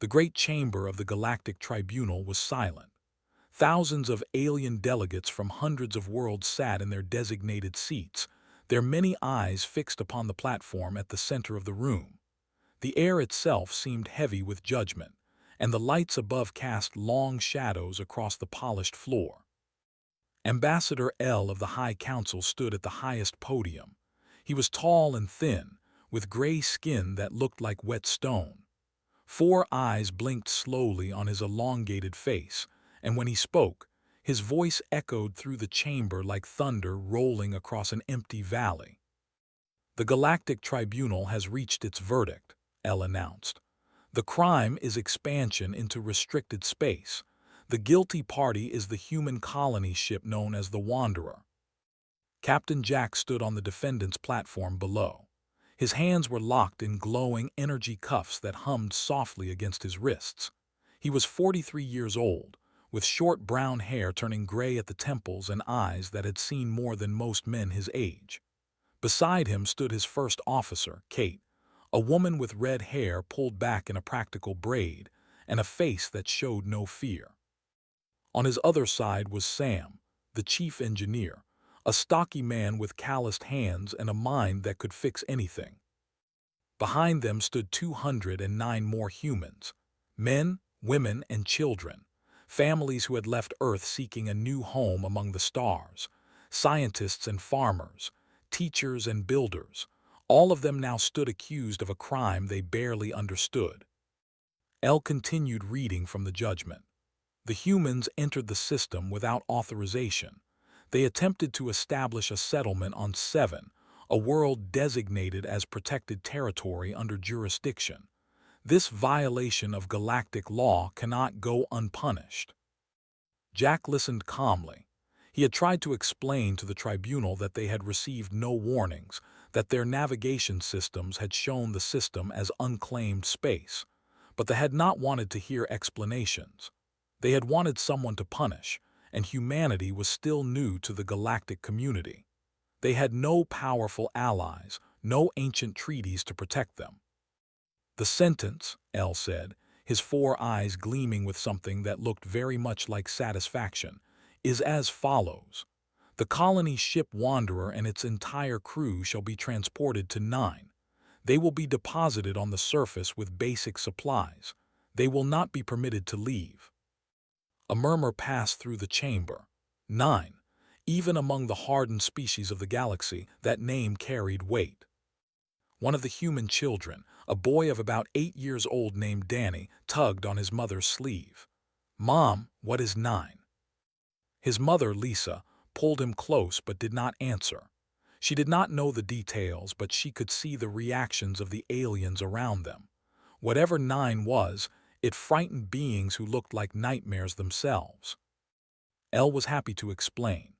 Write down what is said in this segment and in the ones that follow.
The great chamber of the Galactic Tribunal was silent. Thousands of alien delegates from hundreds of worlds sat in their designated seats, their many eyes fixed upon the platform at the center of the room. The air itself seemed heavy with judgment, and the lights above cast long shadows across the polished floor. Ambassador L of the High Council stood at the highest podium. He was tall and thin, with gray skin that looked like wet stone. Four eyes blinked slowly on his elongated face, and when he spoke, his voice echoed through the chamber like thunder rolling across an empty valley. "The Galactic Tribunal has reached its verdict," L announced. "The crime is expansion into restricted space. The guilty party is the human colony ship known as the Wanderer." Captain Jack stood on the defendant's platform below. His hands were locked in glowing energy cuffs that hummed softly against his wrists. He was 43 years old, with short brown hair turning gray at the temples and eyes that had seen more than most men his age. Beside him stood his first officer, Kate, a woman with red hair pulled back in a practical braid and a face that showed no fear. On his other side was Sam, the chief engineer, a stocky man with calloused hands and a mind that could fix anything. Behind them stood 209 more humans, men, women, and children, families who had left Earth seeking a new home among the stars, scientists and farmers, teachers and builders. All of them now stood accused of a crime they barely understood. L continued reading from the judgment. The humans entered the system without authorization. They attempted to establish a settlement on Seven, a world designated as protected territory under jurisdiction. This violation of galactic law cannot go unpunished. Jack listened calmly. He had tried to explain to the tribunal that they had received no warnings, that their navigation systems had shown the system as unclaimed space, but they had not wanted to hear explanations. They had wanted someone to punish, and humanity was still new to the galactic community. They had no powerful allies, no ancient treaties to protect them. "The sentence," L said, his four eyes gleaming with something that looked very much like satisfaction, "is as follows. The colony ship Wanderer and its entire crew shall be transported to 9. They will be deposited on the surface with basic supplies. They will not be permitted to leave." A murmur passed through the chamber. 9. Even among the hardened species of the galaxy, that name carried weight. One of the human children, a boy of about 8 years old named Danny, tugged on his mother's sleeve. "Mom, what is 9? His mother, Lisa, pulled him close but did not answer. She did not know the details, but she could see the reactions of the aliens around them. Whatever 9 was, it frightened beings who looked like nightmares themselves. L was happy to explain.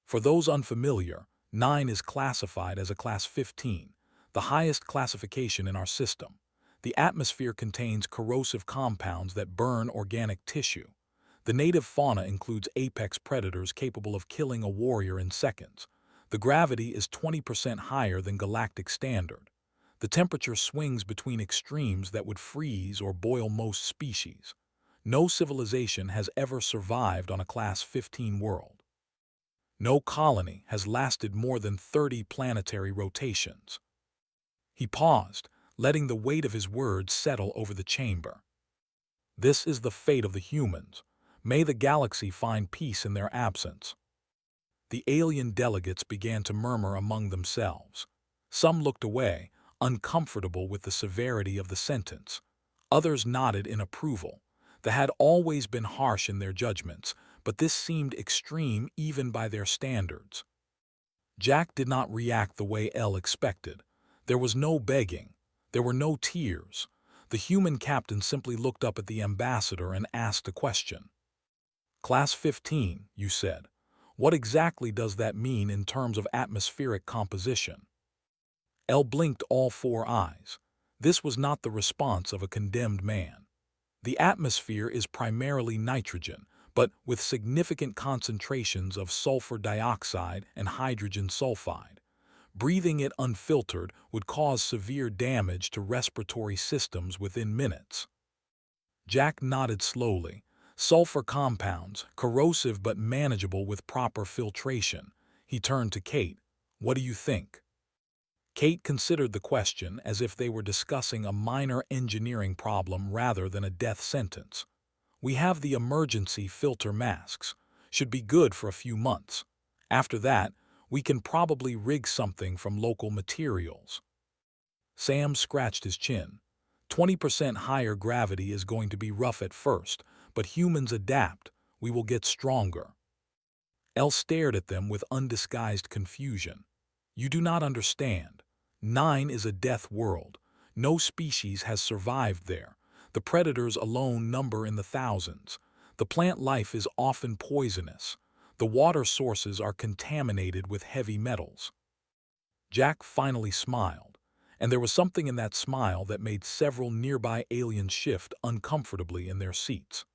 For those unfamiliar, 9 is classified as a Class 15, the highest classification in our system. The atmosphere contains corrosive compounds that burn organic tissue. The native fauna includes apex predators capable of killing a warrior in seconds. The gravity is 20% higher than galactic standard. The temperature swings between extremes that would freeze or boil most species. No civilization has ever survived on a Class 15 world. No colony has lasted more than 30 planetary rotations. He paused, letting the weight of his words settle over the chamber. "This is the fate of the humans. May the galaxy find peace in their absence." The alien delegates began to murmur among themselves. Some looked away, uncomfortable with the severity of the sentence. Others nodded in approval. They had always been harsh in their judgments, but this seemed extreme even by their standards. Jack did not react the way L expected. There was no begging. There were no tears. The human captain simply looked up at the ambassador and asked a question. "Class 15, you said. What exactly does that mean in terms of atmospheric composition?" L blinked all four eyes. This was not the response of a condemned man. "The atmosphere is primarily nitrogen, but with significant concentrations of sulfur dioxide and hydrogen sulfide. Breathing it unfiltered would cause severe damage to respiratory systems within minutes." Jack nodded slowly. Sulfur compounds, corrosive but manageable with proper filtration. He turned to Kate. What do you think? Kate considered the question as if they were discussing a minor engineering problem rather than a death sentence. We have the emergency filter masks. Should be good for a few months. After that, we can probably rig something from local materials. Sam scratched his chin. 20% higher gravity is going to be rough at first, but humans adapt. We will get stronger. Elle stared at them with undisguised confusion. You do not understand. 9 is a death world. No species has survived there. The predators alone number in the thousands. The plant life is often poisonous. The water sources are contaminated with heavy metals. Jack finally smiled, and there was something in that smile that made several nearby aliens shift uncomfortably in their seats.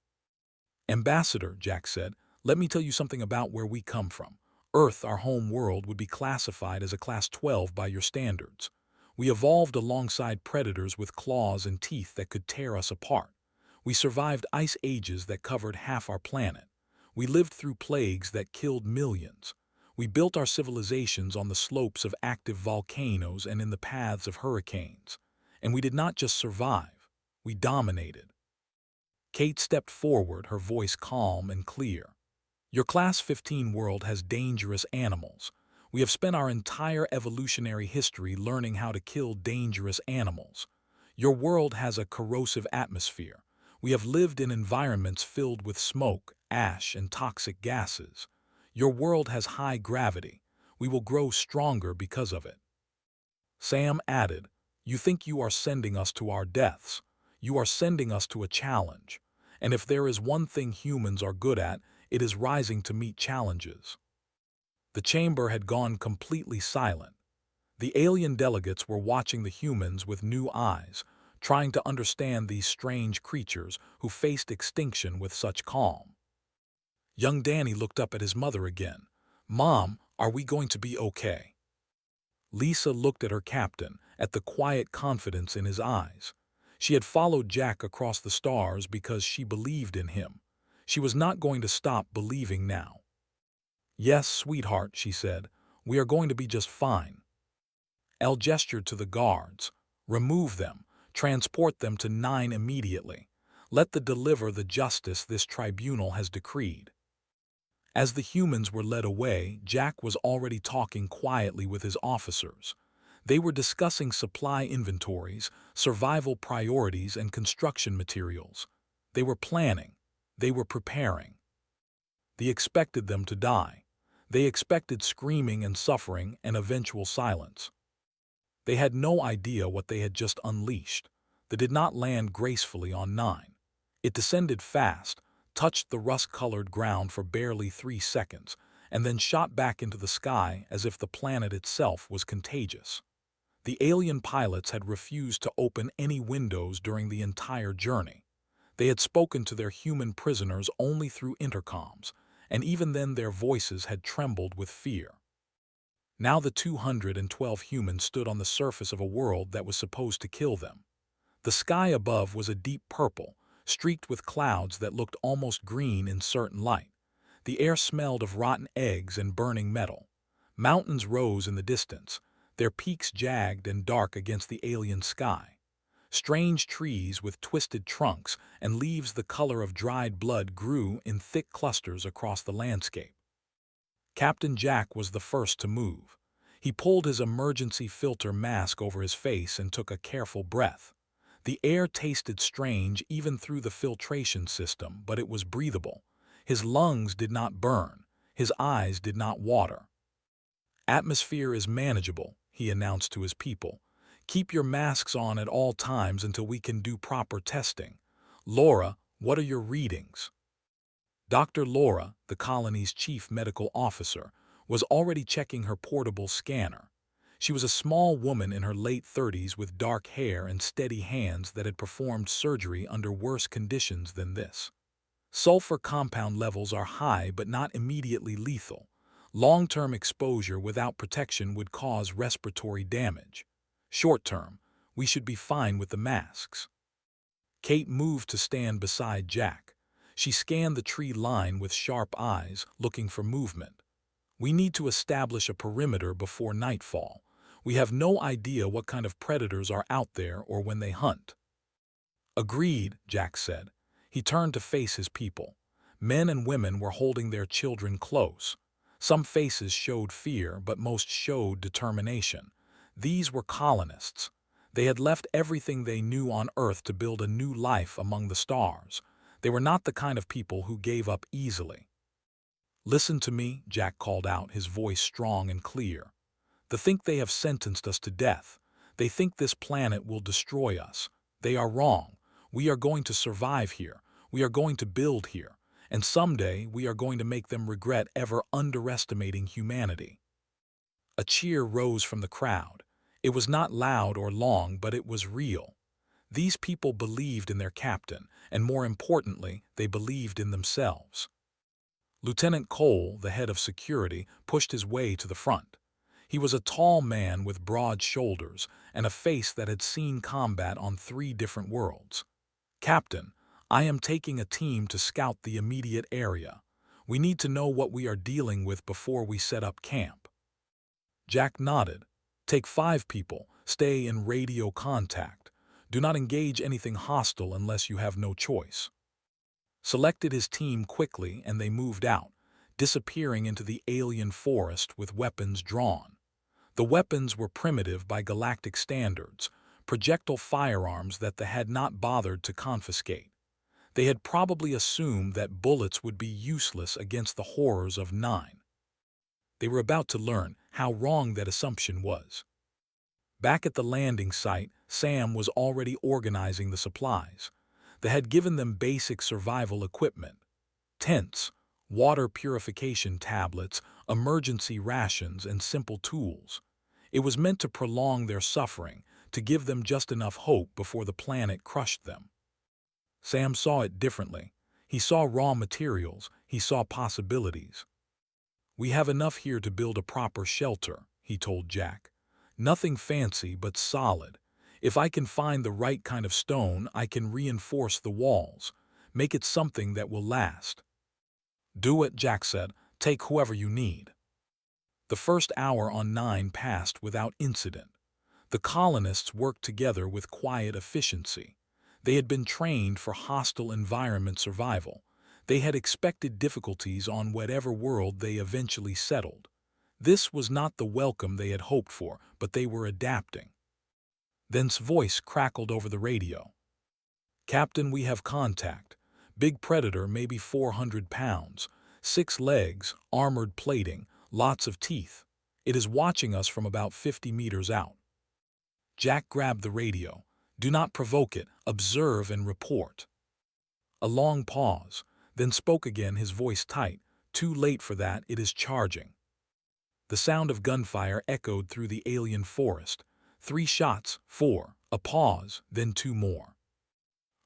Ambassador, Jack said, let me tell you something about where we come from. Earth, our home world, would be classified as a Class 12 by your standards. We evolved alongside predators with claws and teeth that could tear us apart. We survived ice ages that covered half our planet. We lived through plagues that killed millions. We built our civilizations on the slopes of active volcanoes and in the paths of hurricanes. And we did not just survive, we dominated. Kate stepped forward, her voice calm and clear. Your Class 15 world has dangerous animals. We have spent our entire evolutionary history learning how to kill dangerous animals. Your world has a corrosive atmosphere. We have lived in environments filled with smoke, ash, and toxic gases. Your world has high gravity. We will grow stronger because of it. Sam added, you think you are sending us to our deaths. You are sending us to a challenge. And if there is one thing humans are good at, it is rising to meet challenges. The chamber had gone completely silent. The alien delegates were watching the humans with new eyes, trying to understand these strange creatures who faced extinction with such calm. Young Danny looked up at his mother again. Mom, are we going to be okay? Lisa looked at her captain, at the quiet confidence in his eyes. She had followed Jack across the stars because she believed in him. She was not going to stop believing now. Yes, sweetheart, she said, we are going to be just fine. Elle gestured to the guards. Remove them. Transport them to 9 immediately. Let them deliver the justice this tribunal has decreed. As the humans were led away, Jack was already talking quietly with his officers. They were discussing supply inventories, survival priorities, and construction materials. They were planning. They were preparing. They expected them to die. They expected screaming and suffering and eventual silence. They had no idea what they had just unleashed. They did not land gracefully on 9. It descended fast, touched the rust-colored ground for barely 3 seconds, and then shot back into the sky as if the planet itself was contagious. The alien pilots had refused to open any windows during the entire journey. They had spoken to their human prisoners only through intercoms, and even then their voices had trembled with fear. Now the 212 humans stood on the surface of a world that was supposed to kill them. The sky above was a deep purple, streaked with clouds that looked almost green in certain light. The air smelled of rotten eggs and burning metal. Mountains rose in the distance, their peaks jagged and dark against the alien sky. Strange trees with twisted trunks and leaves the color of dried blood grew in thick clusters across the landscape. Captain Jack was the first to move. He pulled his emergency filter mask over his face and took a careful breath. The air tasted strange even through the filtration system, but it was breathable. His lungs did not burn. His eyes did not water. Atmosphere is manageable, he announced to his people. Keep your masks on at all times until we can do proper testing. Laura, what are your readings? Dr. Laura, the colony's chief medical officer, was already checking her portable scanner. She was a small woman in her late 30s with dark hair and steady hands that had performed surgery under worse conditions than this. Sulfur compound levels are high but not immediately lethal. Long-term exposure without protection would cause respiratory damage. Short-term, we should be fine with the masks. Kate moved to stand beside Jack. She scanned the tree line with sharp eyes, looking for movement. We need to establish a perimeter before nightfall. We have no idea what kind of predators are out there or when they hunt. Agreed, Jack said. He turned to face his people. Men and women were holding their children close. Some faces showed fear, but most showed determination. These were colonists. They had left everything they knew on Earth to build a new life among the stars. They were not the kind of people who gave up easily. "Listen to me," Jack called out, his voice strong and clear. "They think they have sentenced us to death. They think this planet will destroy us. They are wrong. We are going to survive here. We are going to build here. And someday we are going to make them regret ever underestimating humanity." A cheer rose from the crowd. It was not loud or long, but it was real. These people believed in their captain, and more importantly, they believed in themselves. Lieutenant Cole, the head of security, pushed his way to the front. He was a tall man with broad shoulders and a face that had seen combat on 3 different worlds. "Captain, I am taking a team to scout the immediate area. We need to know what we are dealing with before we set up camp." Jack nodded. "Take 5 people. Stay in radio contact. Do not engage anything hostile unless you have no choice." Selected his team quickly, and they moved out, disappearing into the alien forest with weapons drawn. The weapons were primitive by galactic standards, projectile firearms that they had not bothered to confiscate. They had probably assumed that bullets would be useless against the horrors of 9. They were about to learn how wrong that assumption was. Back at the landing site, Sam was already organizing the supplies. They had given them basic survival equipment: tents, water purification tablets, emergency rations, and simple tools. It was meant to prolong their suffering, to give them just enough hope before the planet crushed them. Sam saw it differently. He saw raw materials, he saw possibilities. "We have enough here to build a proper shelter," he told Jack. "Nothing fancy, but solid. If I can find the right kind of stone, I can reinforce the walls, make it something that will last." "Do it," Jack said. "Take whoever you need." The first hour on 9 passed without incident. The colonists worked together with quiet efficiency. They had been trained for hostile environment survival. They had expected difficulties on whatever world they eventually settled. This was not the welcome they had hoped for, but they were adapting. Then's voice crackled over the radio. "Captain, we have contact. Big predator, maybe 400 pounds. 6 legs, armored plating, lots of teeth. It is watching us from about 50 meters out." Jack grabbed the radio. "Do not provoke it. Observe and report." A long pause, then spoke again, his voice tight. "Too late for that, it is charging." The sound of gunfire echoed through the alien forest. 3 shots, 4, a pause, then 2 more.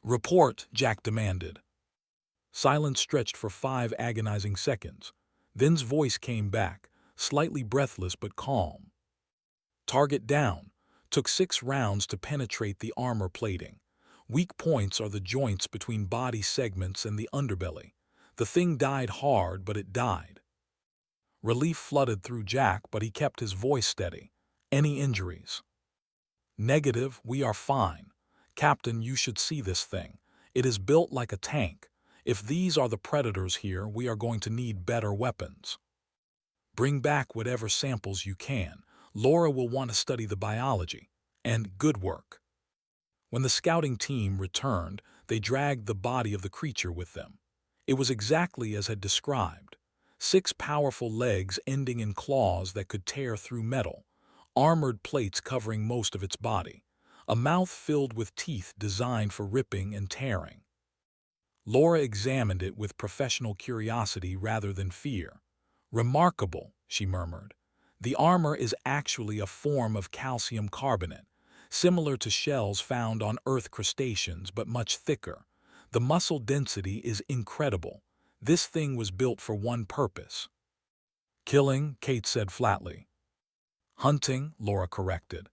"Report," Jack demanded. Silence stretched for 5 agonizing seconds. Then's voice came back, slightly breathless but calm. "Target down. Took 6 rounds to penetrate the armor plating. Weak points are the joints between body segments and the underbelly. The thing died hard, but it died." Relief flooded through Jack, but he kept his voice steady. "Any injuries?" "Negative, we are fine. Captain, you should see this thing. It is built like a tank. If these are the predators here, we are going to need better weapons. Bring back whatever samples you can. Laura will want to study the biology. And good work." When the scouting team returned, they dragged the body of the creature with them. It was exactly as had described. 6 powerful legs ending in claws that could tear through metal, armored plates covering most of its body, a mouth filled with teeth designed for ripping and tearing. Laura examined it with professional curiosity rather than fear. "Remarkable," she murmured. "The armor is actually a form of calcium carbonate, similar to shells found on Earth crustaceans but much thicker. The muscle density is incredible. This thing was built for one purpose." "Killing," Kate said flatly. "Hunting," Laura corrected.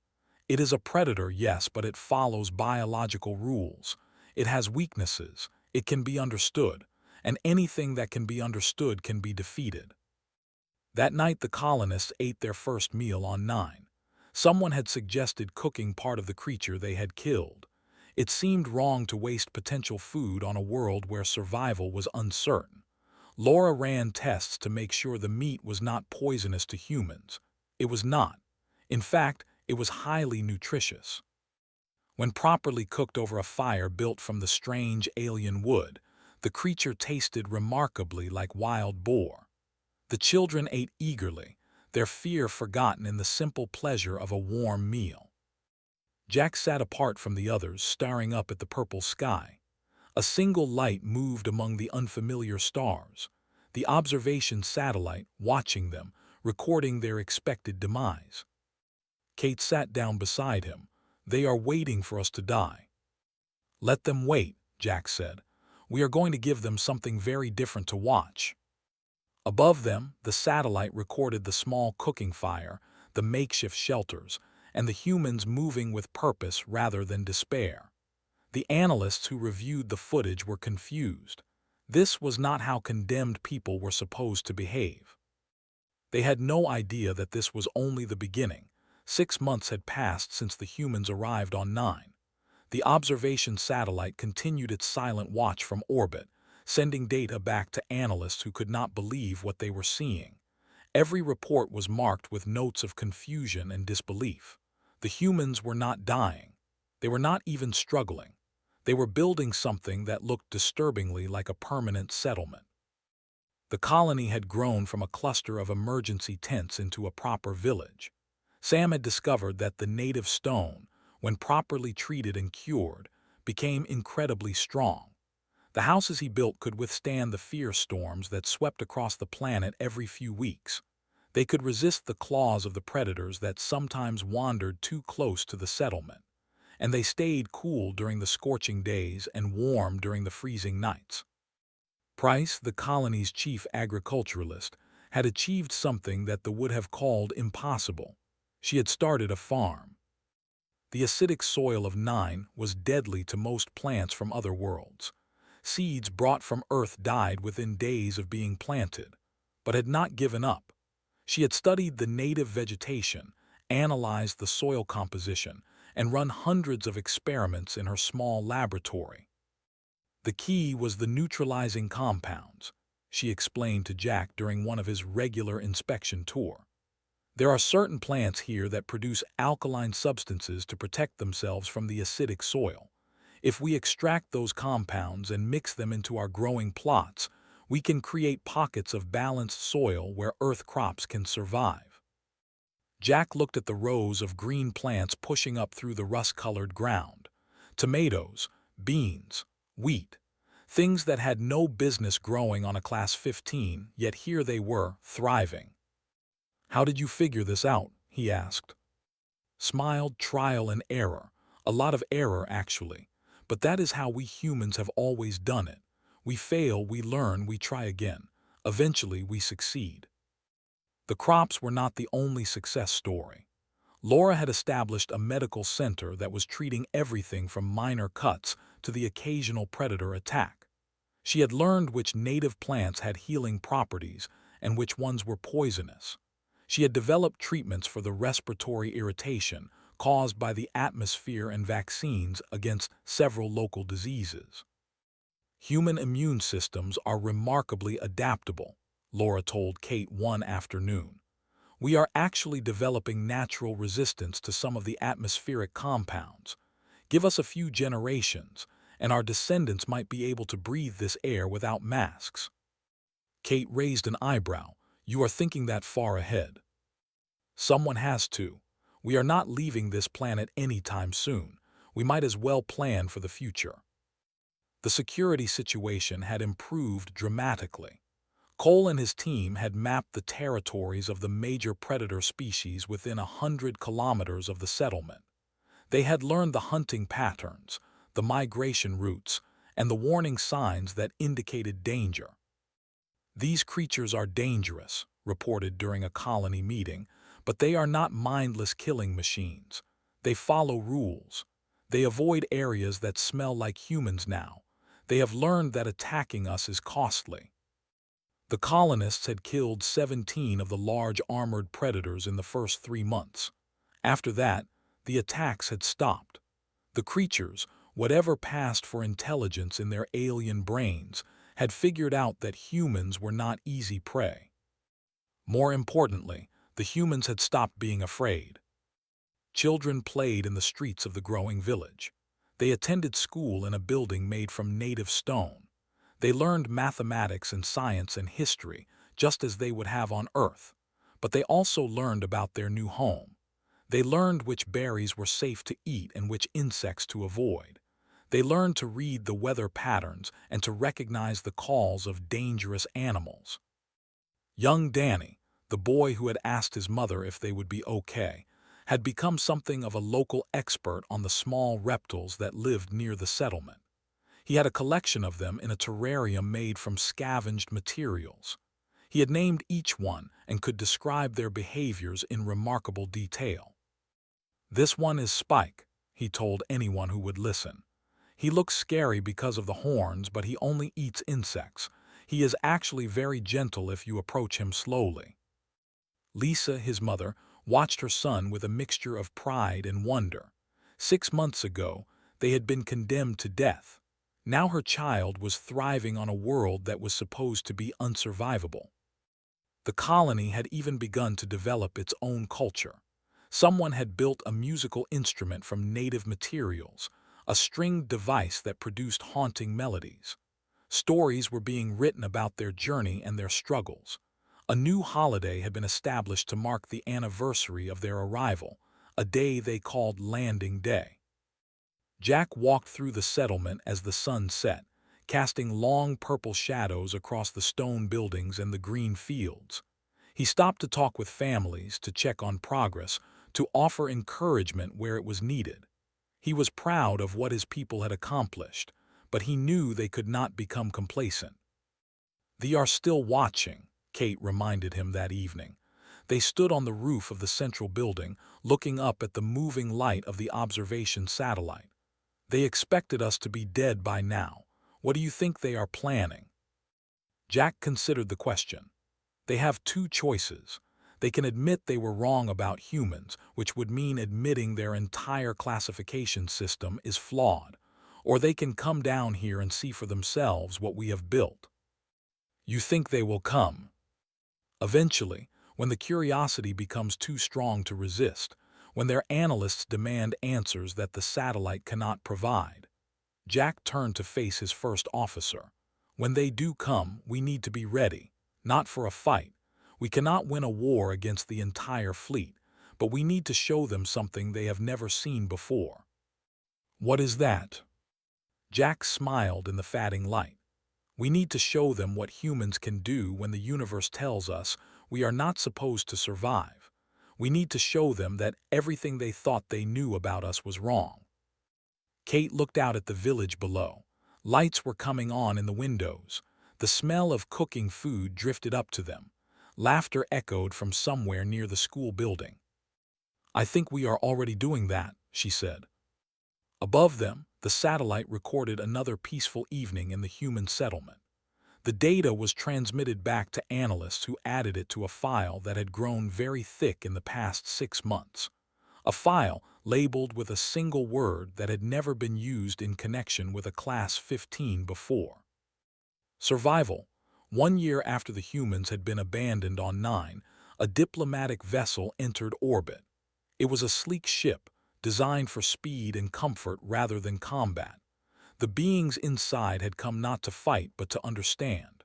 "It is a predator, yes, but it follows biological rules. It has weaknesses, it can be understood, and anything that can be understood can be defeated. That night the colonists ate their first meal on 9. Someone had suggested cooking part of the creature they had killed. It seemed wrong to waste potential food on a world where survival was uncertain. Laura ran tests to make sure the meat was not poisonous to humans. It was not. In fact, it was highly nutritious. When properly cooked over a fire built from the strange alien wood, the creature tasted remarkably like wild boar. The children ate eagerly, their fear forgotten in the simple pleasure of a warm meal. Jack sat apart from the others, staring up at the purple sky. A single light moved among the unfamiliar stars, the observation satellite watching them, recording their expected demise. Kate sat down beside him. They are waiting for us to die. Let them wait, Jack said. We are going to give them something very different to watch. Above them, the satellite recorded the small cooking fire, the makeshift shelters, and the humans moving with purpose rather than despair. The analysts who reviewed the footage were confused. This was not how condemned people were supposed to behave. They had no idea that this was only the beginning. 6 months had passed since the humans arrived on 9. The observation satellite continued its silent watch from orbit, sending data back to analysts who could not believe what they were seeing. Every report was marked with notes of confusion and disbelief. The humans were not dying. They were not even struggling. They were building something that looked disturbingly like a permanent settlement. The colony had grown from a cluster of emergency tents into a proper village. Sam had discovered that the native stone, when properly treated and cured, became incredibly strong. The houses he built could withstand the fierce storms that swept across the planet every few weeks. They could resist the claws of the predators that sometimes wandered too close to the settlement. And they stayed cool during the scorching days and warm during the freezing nights. Price, the colony's chief agriculturalist, had achieved something that they would have called impossible. She had started a farm. The acidic soil of 9 was deadly to most plants from other worlds. Seeds brought from Earth died within days of being planted, but had not given up. She had studied the native vegetation, analyzed the soil composition, and run hundreds of experiments in her small laboratory. The key was the neutralizing compounds, she explained to Jack during one of his regular inspection tours. There are certain plants here that produce alkaline substances to protect themselves from the acidic soil. If we extract those compounds and mix them into our growing plots, we can create pockets of balanced soil where Earth crops can survive. Jack looked at the rows of green plants pushing up through the rust-colored ground. Tomatoes, beans, wheat, things that had no business growing on a Class 15, yet here they were, thriving. How did you figure this out? He asked. Smiled, trial and error. A lot of error, actually. But that is how we humans have always done it. We fail, we learn, we try again. Eventually, we succeed. The crops were not the only success story. Laura had established a medical center that was treating everything from minor cuts to the occasional predator attack. She had learned which native plants had healing properties and which ones were poisonous. She had developed treatments for the respiratory irritation caused by the atmosphere and vaccines against several local diseases. Human immune systems are remarkably adaptable, Laura told Kate one afternoon. We are actually developing natural resistance to some of the atmospheric compounds. Give us a few generations, and our descendants might be able to breathe this air without masks. Kate raised an eyebrow. You are thinking that far ahead. Someone has to. We are not leaving this planet anytime soon. We might as well plan for the future. The security situation had improved dramatically. Cole and his team had mapped the territories of the major predator species within 100 kilometers of the settlement. They had learned the hunting patterns, the migration routes, and the warning signs that indicated danger. These creatures are dangerous, reported during a colony meeting, but they are not mindless killing machines. They follow rules. They avoid areas that smell like humans now. They have learned that attacking us is costly. The colonists had killed 17 of the large armored predators in the first 3 months. After that, the attacks had stopped. The creatures, whatever passed for intelligence in their alien brains, had figured out that humans were not easy prey. More importantly, the humans had stopped being afraid. Children played in the streets of the growing village. They attended school in a building made from native stone. They learned mathematics and science and history, just as they would have on Earth. But they also learned about their new home. They learned which berries were safe to eat and which insects to avoid. They learned to read the weather patterns and to recognize the calls of dangerous animals. Young Danny, the boy who had asked his mother if they would be okay, had become something of a local expert on the small reptiles that lived near the settlement. He had a collection of them in a terrarium made from scavenged materials. He had named each one and could describe their behaviors in remarkable detail. "This one is Spike," he told anyone who would listen. "He looks scary because of the horns, but he only eats insects. He is actually very gentle if you approach him slowly." Lisa, his mother, watched her son with a mixture of pride and wonder. 6 months ago, they had been condemned to death. Now her child was thriving on a world that was supposed to be unsurvivable. The colony had even begun to develop its own culture. Someone had built a musical instrument from native materials, a stringed device that produced haunting melodies. Stories were being written about their journey and their struggles. A new holiday had been established to mark the anniversary of their arrival, a day they called Landing Day. Jack walked through the settlement as the sun set, casting long purple shadows across the stone buildings and the green fields. He stopped to talk with families, to check on progress, to offer encouragement where it was needed. He was proud of what his people had accomplished, but he knew they could not become complacent. "They are still watching," Kate reminded him that evening. They stood on the roof of the central building, looking up at the moving light of the observation satellite. "They expected us to be dead by now. What do you think they are planning?" Jack considered the question. They have two choices. They can admit they were wrong about humans, which would mean admitting their entire classification system is flawed, or they can come down here and see for themselves what we have built. "You think they will come?" "Eventually, when the curiosity becomes too strong to resist, when their analysts demand answers that the satellite cannot provide." Jack turned to face his first officer. "When they do come, we need to be ready, not for a fight. We cannot win a war against the entire fleet, but we need to show them something they have never seen before." "What is that?" Jack smiled in the fading light. "We need to show them what humans can do when the universe tells us we are not supposed to survive. We need to show them that everything they thought they knew about us was wrong." Kate looked out at the village below. Lights were coming on in the windows. The smell of cooking food drifted up to them. Laughter echoed from somewhere near the school building. "I think we are already doing that," she said. Above them, the satellite recorded another peaceful evening in the human settlement. The data was transmitted back to analysts who added it to a file that had grown very thick in the past 6 months. A file labeled with a single word that had never been used in connection with a Class 15 before. Survival. 1 year after the humans had been abandoned on 9, a diplomatic vessel entered orbit. It was a sleek ship, designed for speed and comfort rather than combat. The beings inside had come not to fight but to understand.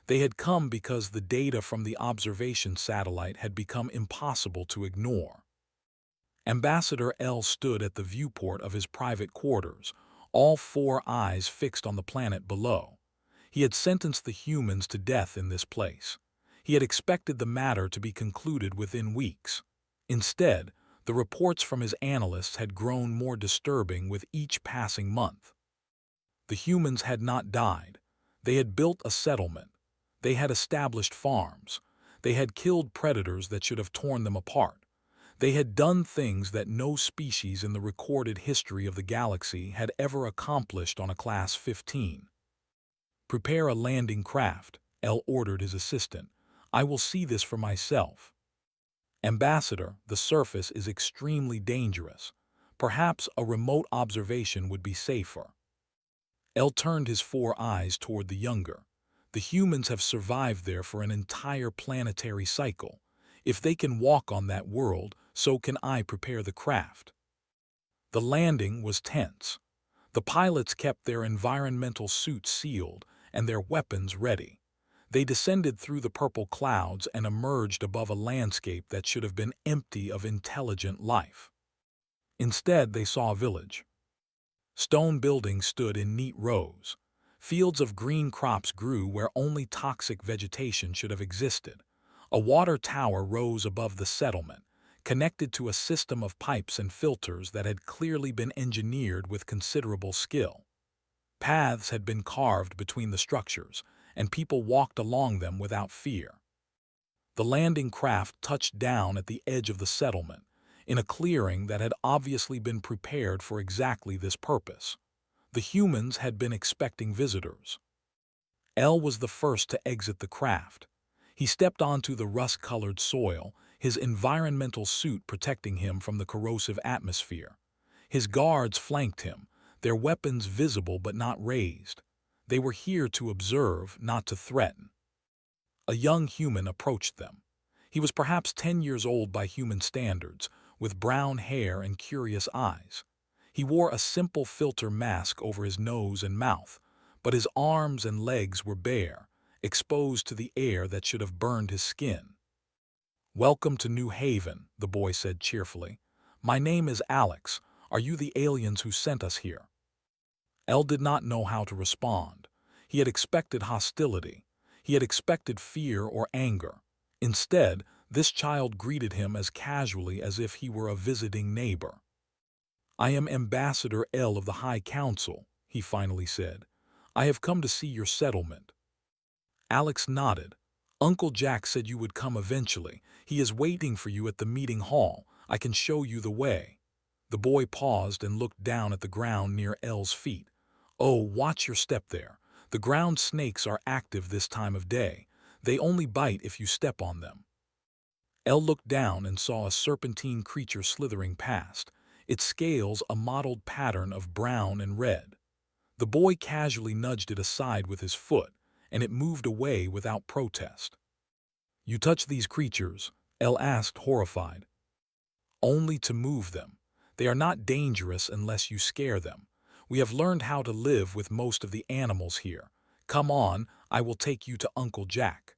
They had come because the data from the observation satellite had become impossible to ignore. Ambassador L stood at the viewport of his private quarters, all 4 eyes fixed on the planet below. He had sentenced the humans to death in this place. He had expected the matter to be concluded within weeks. Instead, the reports from his analysts had grown more disturbing with each passing month. The humans had not died. They had built a settlement. They had established farms. They had killed predators that should have torn them apart. They had done things that no species in the recorded history of the galaxy had ever accomplished on a Class 15. "Prepare a landing craft," El ordered his assistant. "I will see this for myself." "Ambassador, the surface is extremely dangerous. Perhaps a remote observation would be safer." El turned his 4 eyes toward the younger. "The humans have survived there for an entire planetary cycle. If they can walk on that world, so can I prepare the craft." The landing was tense. The pilots kept their environmental suits sealed and their weapons ready. They descended through the purple clouds and emerged above a landscape that should have been empty of intelligent life. Instead, they saw a village. Stone buildings stood in neat rows. Fields of green crops grew where only toxic vegetation should have existed. A water tower rose above the settlement, connected to a system of pipes and filters that had clearly been engineered with considerable skill. Paths had been carved between the structures, and people walked along them without fear. The landing craft touched down at the edge of the settlement, in a clearing that had obviously been prepared for exactly this purpose. The humans had been expecting visitors. El was the first to exit the craft. He stepped onto the rust-colored soil, his environmental suit protecting him from the corrosive atmosphere. His guards flanked him, their weapons visible but not raised. They were here to observe, not to threaten. A young human approached them. He was perhaps 10 years old by human standards, with brown hair and curious eyes. He wore a simple filter mask over his nose and mouth, but his arms and legs were bare, exposed to the air that should have burned his skin. "Welcome to New Haven," the boy said cheerfully. "My name is Alex. Are you the aliens who sent us here?" El did not know how to respond. He had expected hostility. He had expected fear or anger. Instead, this child greeted him as casually as if he were a visiting neighbor. "I am Ambassador El of the High Council," he finally said. "I have come to see your settlement." Alex nodded. "Uncle Jack said you would come eventually. He is waiting for you at the meeting hall. I can show you the way." The boy paused and looked down at the ground near El's feet. "Oh, watch your step there. The ground snakes are active this time of day. They only bite if you step on them." El looked down and saw a serpentine creature slithering past, its scales a mottled pattern of brown and red. The boy casually nudged it aside with his foot, and it moved away without protest. "You touch these creatures?" El asked, horrified. "Only to move them. They are not dangerous unless you scare them. We have learned how to live with most of the animals here. Come on, I will take you to Uncle Jack."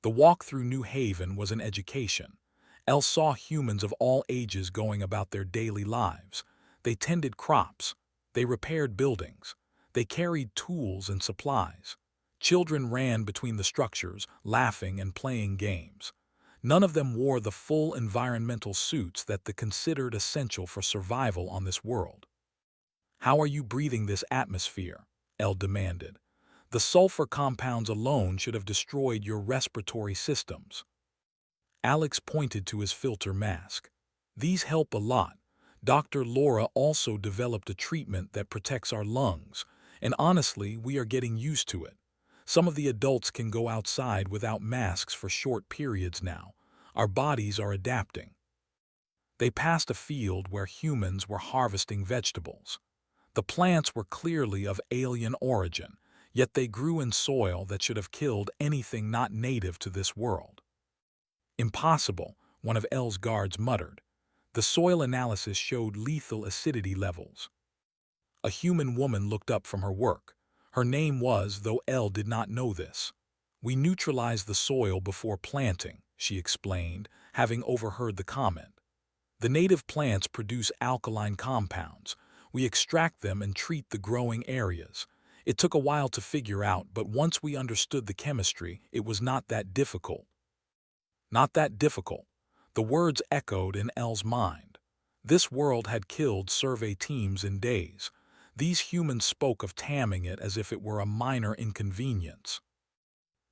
The walk through New Haven was an education. El saw humans of all ages going about their daily lives. They tended crops. They repaired buildings. They carried tools and supplies. Children ran between the structures, laughing and playing games. None of them wore the full environmental suits that they considered essential for survival on this world. "How are you breathing this atmosphere?" El demanded. "The sulfur compounds alone should have destroyed your respiratory systems." Alex pointed to his filter mask. "These help a lot. Dr. Laura also developed a treatment that protects our lungs, and honestly, we are getting used to it. Some of the adults can go outside without masks for short periods now. Our bodies are adapting." They passed a field where humans were harvesting vegetables. The plants were clearly of alien origin, yet they grew in soil that should have killed anything not native to this world. "Impossible," one of El's guards muttered. The soil analysis showed lethal acidity levels. A human woman looked up from her work. Her name was, though El did not know this. "We neutralize the soil before planting," she explained, having overheard the comment. "The native plants produce alkaline compounds. We extract them and treat the growing areas. It took a while to figure out, but once we understood the chemistry, it was not that difficult." Not that difficult. The words echoed in El's mind. This world had killed survey teams in days. These humans spoke of tamming it as if it were a minor inconvenience.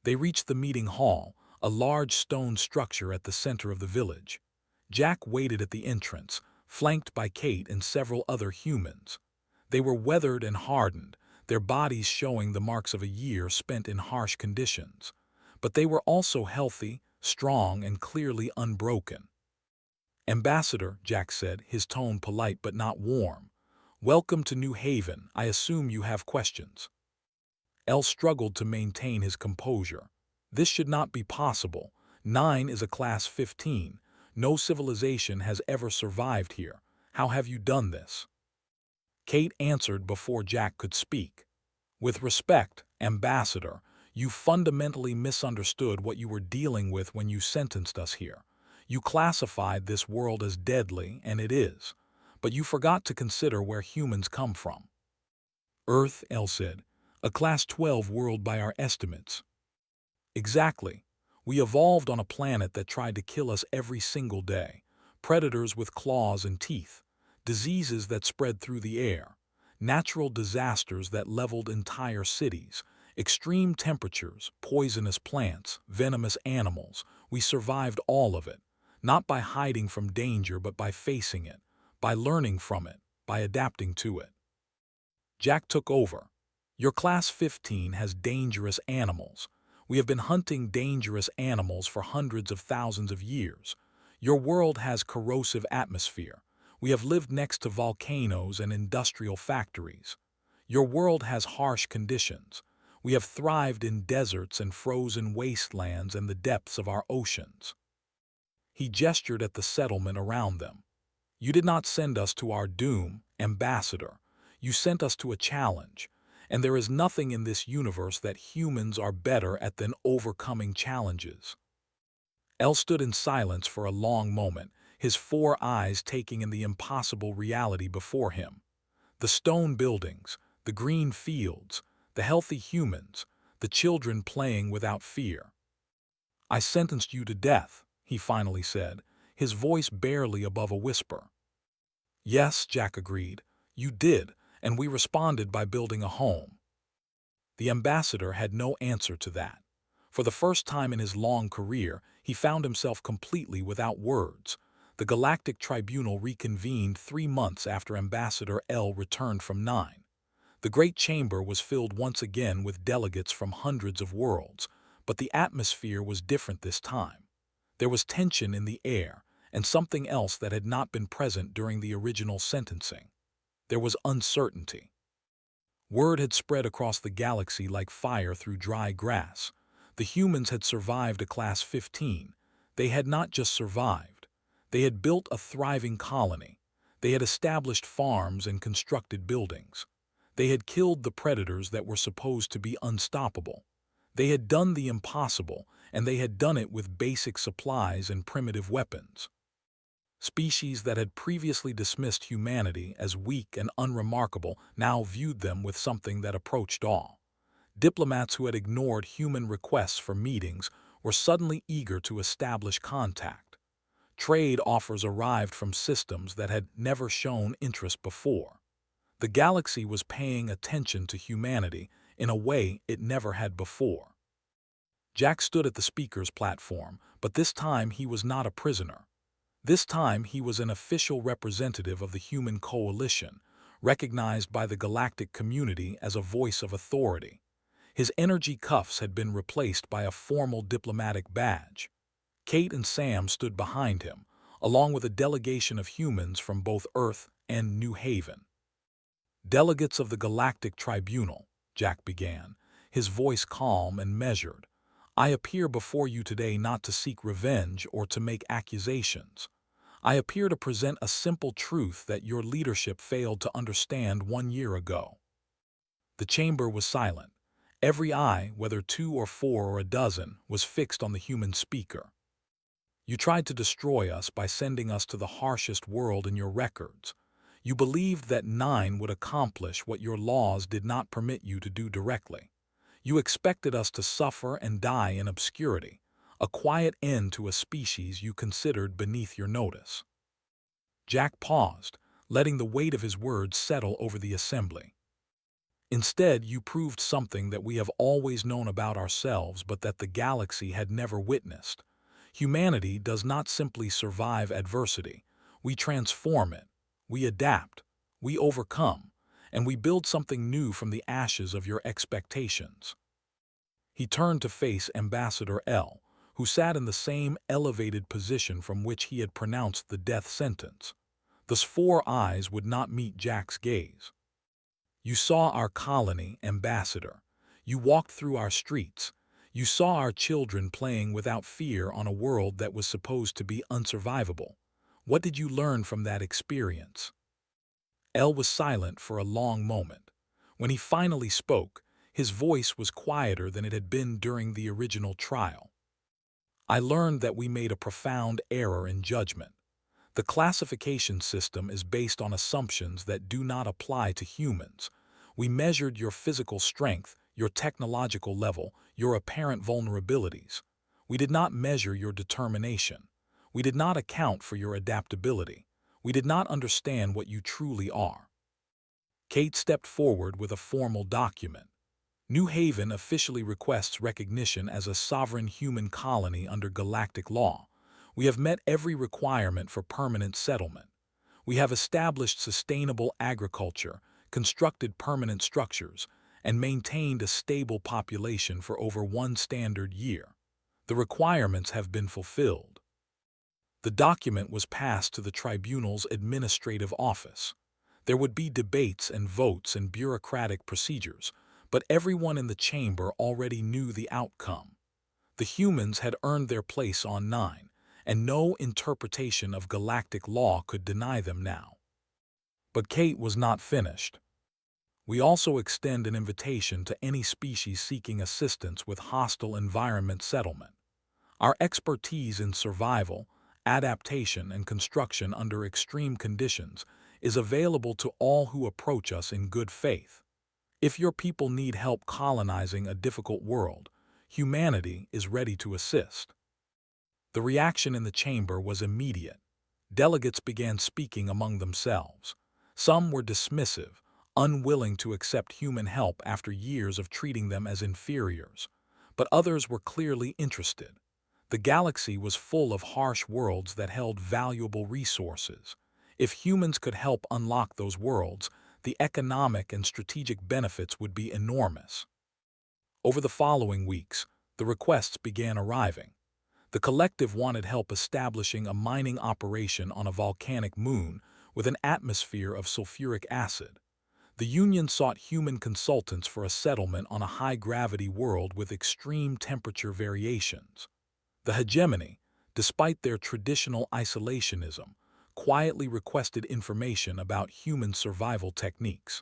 They reached the meeting hall, a large stone structure at the center of the village. Jack waited at the entrance, flanked by Kate and several other humans. They were weathered and hardened, their bodies showing the marks of a year spent in harsh conditions. But they were also healthy, strong, and clearly unbroken. "Ambassador," Jack said, his tone polite but not warm. "Welcome to New Haven. I assume you have questions." El struggled to maintain his composure. "This should not be possible. 9 is a class 15. No civilization has ever survived here. How have you done this?" Kate answered before Jack could speak. "With respect, Ambassador, you fundamentally misunderstood what you were dealing with when you sentenced us here. You classified this world as deadly, and it is. But you forgot to consider where humans come from." "Earth," El said, "a class 12 world by our estimates." "Exactly. We evolved on a planet that tried to kill us every single day. Predators with claws and teeth. Diseases that spread through the air. Natural disasters that leveled entire cities. Extreme temperatures, poisonous plants, venomous animals. We survived all of it. Not by hiding from danger, but by facing it. By learning from it. By adapting to it." Jack took over. "Your class 15 has dangerous animals. We have been hunting dangerous animals for hundreds of thousands of years. Your world has corrosive atmosphere. We have lived next to volcanoes and industrial factories. Your world has harsh conditions. We have thrived in deserts and frozen wastelands and the depths of our oceans." He gestured at the settlement around them. "You did not send us to our doom, Ambassador. You sent us to a challenge. And there is nothing in this universe that humans are better at than overcoming challenges." El stood in silence for a long moment, his 4 eyes taking in the impossible reality before him. The stone buildings, the green fields, the healthy humans, the children playing without fear. "I sentenced you to death," he finally said, his voice barely above a whisper. "Yes," Jack agreed, "you did, and we responded by building a home." The ambassador had no answer to that. For the first time in his long career, he found himself completely without words. The Galactic Tribunal reconvened 3 months after Ambassador L returned from 9. The Great Chamber was filled once again with delegates from hundreds of worlds, but the atmosphere was different this time. There was tension in the air, and something else that had not been present during the original sentencing. There was uncertainty. Word had spread across the galaxy like fire through dry grass. The humans had survived a class 15. They had not just survived. They had built a thriving colony. They had established farms and constructed buildings. They had killed the predators that were supposed to be unstoppable. They had done the impossible, and they had done it with basic supplies and primitive weapons. Species that had previously dismissed humanity as weak and unremarkable now viewed them with something that approached awe. Diplomats who had ignored human requests for meetings were suddenly eager to establish contact. Trade offers arrived from systems that had never shown interest before. The galaxy was paying attention to humanity in a way it never had before. Jack stood at the speaker's platform, but this time he was not a prisoner. This time he was an official representative of the human coalition, recognized by the galactic community as a voice of authority. His energy cuffs had been replaced by a formal diplomatic badge. Kate and Sam stood behind him, along with a delegation of humans from both Earth and New Haven. "Delegates of the Galactic Tribunal," Jack began, his voice calm and measured. "I appear before you today not to seek revenge or to make accusations. I appear to present a simple truth that your leadership failed to understand 1 year ago." The chamber was silent. Every eye, whether 2 or 4 or a dozen, was fixed on the human speaker. "You tried to destroy us by sending us to the harshest world in your records. You believed that 9 would accomplish what your laws did not permit you to do directly. You expected us to suffer and die in obscurity, a quiet end to a species you considered beneath your notice." Jack paused, letting the weight of his words settle over the assembly. "Instead, you proved something that we have always known about ourselves but that the galaxy had never witnessed. Humanity does not simply survive adversity. We transform it. We adapt. We overcome. And we build something new from the ashes of your expectations." He turned to face Ambassador L, who sat in the same elevated position from which he had pronounced the death sentence. Thus 4 eyes would not meet Jack's gaze. "You saw our colony, Ambassador. You walked through our streets. You saw our children playing without fear on a world that was supposed to be unsurvivable. What did you learn from that experience?" L was silent for a long moment. When he finally spoke, his voice was quieter than it had been during the original trial. "I learned that we made a profound error in judgment. The classification system is based on assumptions that do not apply to humans. We measured your physical strength, your technological level, your apparent vulnerabilities. We did not measure your determination. We did not account for your adaptability. We did not understand what you truly are." Kate stepped forward with a formal document. "New Haven officially requests recognition as a sovereign human colony under galactic law. We have met every requirement for permanent settlement. We have established sustainable agriculture, constructed permanent structures, and maintained a stable population for over 1 standard year. The requirements have been fulfilled." The document was passed to the tribunal's administrative office. There would be debates and votes and bureaucratic procedures, but everyone in the chamber already knew the outcome. The humans had earned their place on 9, and no interpretation of galactic law could deny them now. But Kate was not finished. "We also extend an invitation to any species seeking assistance with hostile environment settlement. Our expertise in survival, adaptation, and construction under extreme conditions is available to all who approach us in good faith. If your people need help colonizing a difficult world, humanity is ready to assist." The reaction in the chamber was immediate. Delegates began speaking among themselves. Some were dismissive, unwilling to accept human help after years of treating them as inferiors, but others were clearly interested. The galaxy was full of harsh worlds that held valuable resources. If humans could help unlock those worlds, the economic and strategic benefits would be enormous. Over the following weeks, the requests began arriving. The collective wanted help establishing a mining operation on a volcanic moon with an atmosphere of sulfuric acid. The Union sought human consultants for a settlement on a high-gravity world with extreme temperature variations. The hegemony, despite their traditional isolationism, quietly requested information about human survival techniques.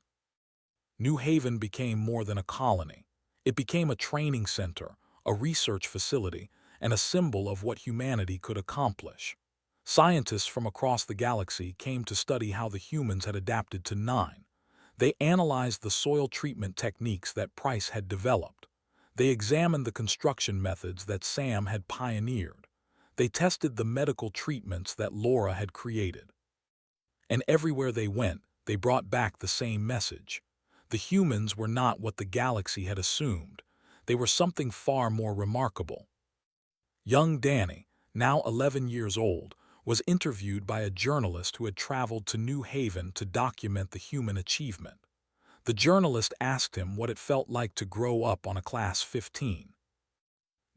New Haven became more than a colony. It became a training center, a research facility, and a symbol of what humanity could accomplish. Scientists from across the galaxy came to study how the humans had adapted to 9. They analyzed the soil treatment techniques that Price had developed. They examined the construction methods that Sam had pioneered. They tested the medical treatments that Laura had created. And everywhere they went, they brought back the same message. The humans were not what the galaxy had assumed. They were something far more remarkable. Young Danny, now 11 years old, was interviewed by a journalist who had traveled to New Haven to document the human achievement. The journalist asked him what it felt like to grow up on a Class 15.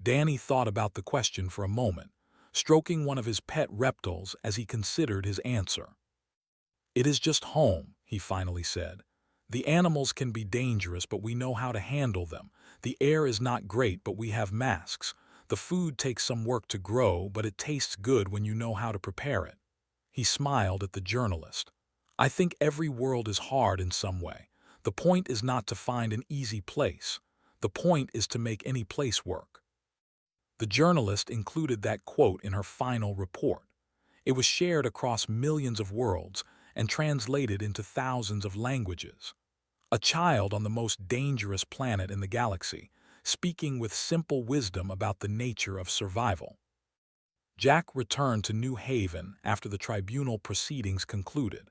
Danny thought about the question for a moment, stroking one of his pet reptiles as he considered his answer. "It is just home," he finally said. "The animals can be dangerous, but we know how to handle them. The air is not great, but we have masks. The food takes some work to grow, but it tastes good when you know how to prepare it." He smiled at the journalist. "I think every world is hard in some way. The point is not to find an easy place. The point is to make any place work." The journalist included that quote in her final report. It was shared across millions of worlds and translated into thousands of languages. A child on the most dangerous planet in the galaxy, speaking with simple wisdom about the nature of survival. Jack returned to New Haven after the tribunal proceedings concluded.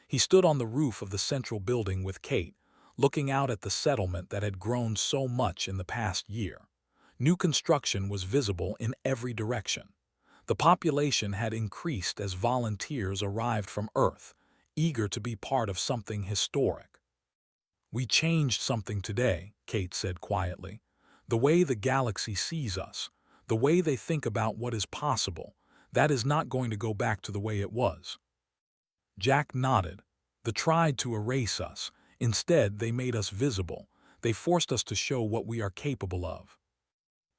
He stood on the roof of the central building with Kate, looking out at the settlement that had grown so much in the past year. New construction was visible in every direction. The population had increased as volunteers arrived from Earth, eager to be part of something historic. "We changed something today," Kate said quietly. "The way the galaxy sees us, the way they think about what is possible, that is not going to go back to the way it was." Jack nodded. "They tried to erase us. Instead, they made us visible. They forced us to show what we are capable of."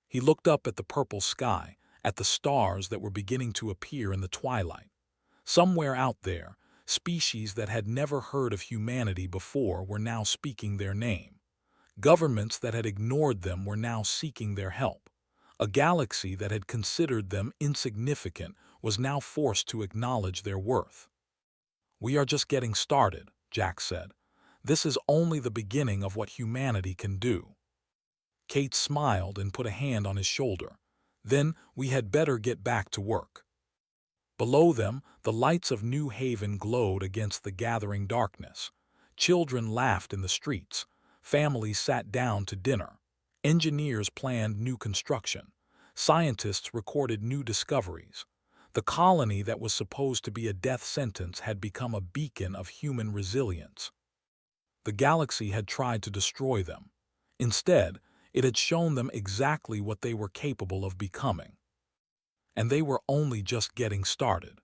He looked up at the purple sky, at the stars that were beginning to appear in the twilight. Somewhere out there, species that had never heard of humanity before were now speaking their name. Governments that had ignored them were now seeking their help. A galaxy that had considered them insignificant was now forced to acknowledge their worth. "We are just getting started," Jack said. "This is only the beginning of what humanity can do." Kate smiled and put a hand on his shoulder. "Then we had better get back to work." Below them, the lights of New Haven glowed against the gathering darkness. Children laughed in the streets. Families sat down to dinner. Engineers planned new construction. Scientists recorded new discoveries. The colony that was supposed to be a death sentence had become a beacon of human resilience. The galaxy had tried to destroy them. Instead, it had shown them exactly what they were capable of becoming. And they were only just getting started.